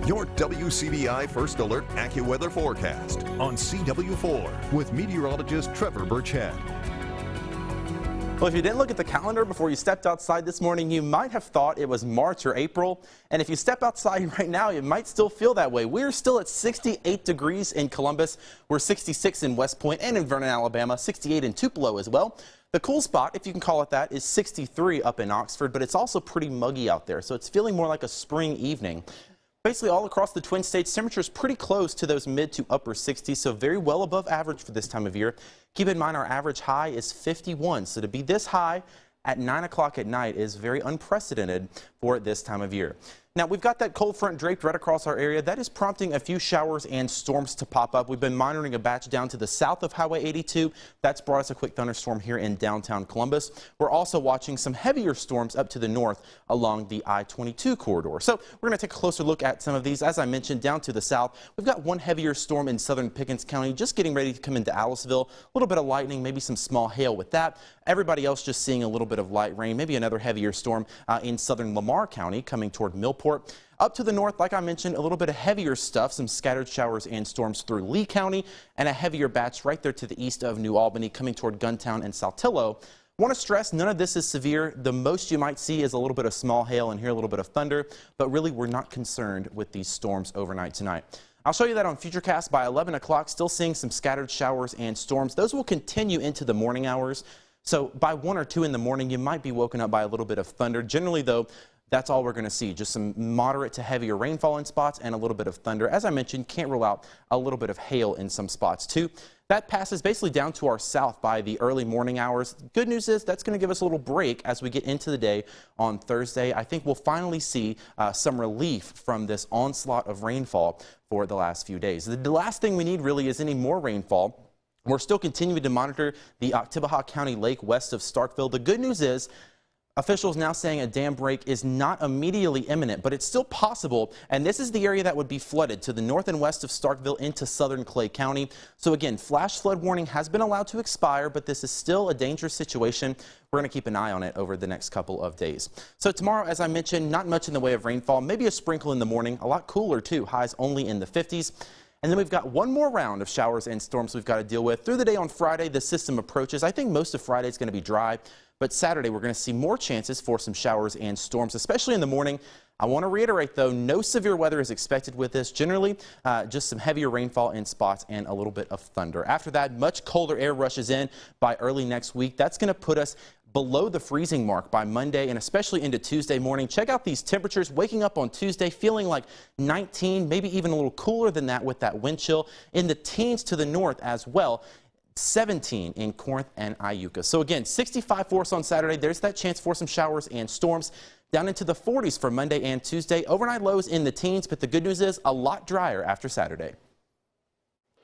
Your WCBI First Alert AccuWeather forecast on CW4 with meteorologist Trevor Birchett. Well, if you didn't look at the calendar before you stepped outside this morning, you might have thought it was March or April. And if you step outside right now, you might still feel that way. We're still at 68 degrees in Columbus. We're 66 in West Point and in Vernon, Alabama, 68 in Tupelo as well. The cool spot, if you can call it that, is 63 up in Oxford, but it's also pretty muggy out there, so it's feeling more like a spring evening. Basically all across the Twin States, temperatures pretty close to those mid to upper 60s, so very well above average for this time of year. Keep in mind our average high is 51, so to be this high at 9 o'clock at night is very unprecedented for this time of year. Now, we've got that cold front draped right across our area. That is prompting a few showers and storms to pop up. We've been monitoring a batch down to the south of Highway 82. That's brought us a quick thunderstorm here in downtown Columbus. We're also watching some heavier storms up to the north along the I-22 corridor. So we're going to take a closer look at some of these. As I mentioned, down to the south, we've got one heavier storm in southern Pickens County just getting ready to come into Aliceville. A little bit of lightning, maybe some small hail with that. Everybody else just seeing a little bit of light rain, maybe another heavier storm in southern Lamar County coming toward Millport. Up to the north, like I mentioned, a little bit of heavier stuff, some scattered showers and storms through Lee County, and a heavier batch right there to the east of New Albany coming toward Guntown and Saltillo. Want to stress, none of this is severe. The most you might see is a little bit of small hail and hear a little bit of thunder, but really we're not concerned with these storms overnight tonight. I'll show you that on Futurecast by 11 o'clock, still seeing some scattered showers and storms. Those will continue into the morning hours. So by 1 or 2 in the morning, you might be woken up by a little bit of thunder. Generally, though, that's all we're going to see. Just some moderate to heavier rainfall in spots and a little bit of thunder. As I mentioned, can't rule out a little bit of hail in some spots, too. That passes basically down to our south by the early morning hours. Good news is that's going to give us a little break as we get into the day on Thursday. I think we'll finally see some relief from this onslaught of rainfall for the last few days. The last thing we need really is any more rainfall. We're still continuing to monitor the Oktibbeha County Lake west of Starkville. The good news is officials now saying a dam break is not immediately imminent, but it's still possible, and this is the area that would be flooded to the north and west of Starkville into southern Clay County. So again, flash flood warning has been allowed to expire, but this is still a dangerous situation. We're going to keep an eye on it over the next couple of days. So tomorrow, as I mentioned, not much in the way of rainfall, maybe a sprinkle in the morning, a lot cooler too, highs only in the 50s. And then we've got one more round of showers and storms we've got to deal with. Through the day on Friday, the system approaches. I think most of Friday is going to be dry, but Saturday we're going to see more chances for some showers and storms, especially in the morning. I want to reiterate, though, no severe weather is expected with this. Generally, just some heavier rainfall in spots and a little bit of thunder. After that, much colder air rushes in by early next week. That's going to put us below the freezing mark by Monday and especially into Tuesday morning. Check out these temperatures. Waking up on Tuesday feeling like 19, maybe even a little cooler than that with that wind chill. In the teens to the north as well. 17 in Corinth and Iuka. So again, 65 for us on Saturday. There's that chance for some showers and storms. Down into the 40s for Monday and Tuesday. Overnight lows in the teens, but the good news is a lot drier after Saturday.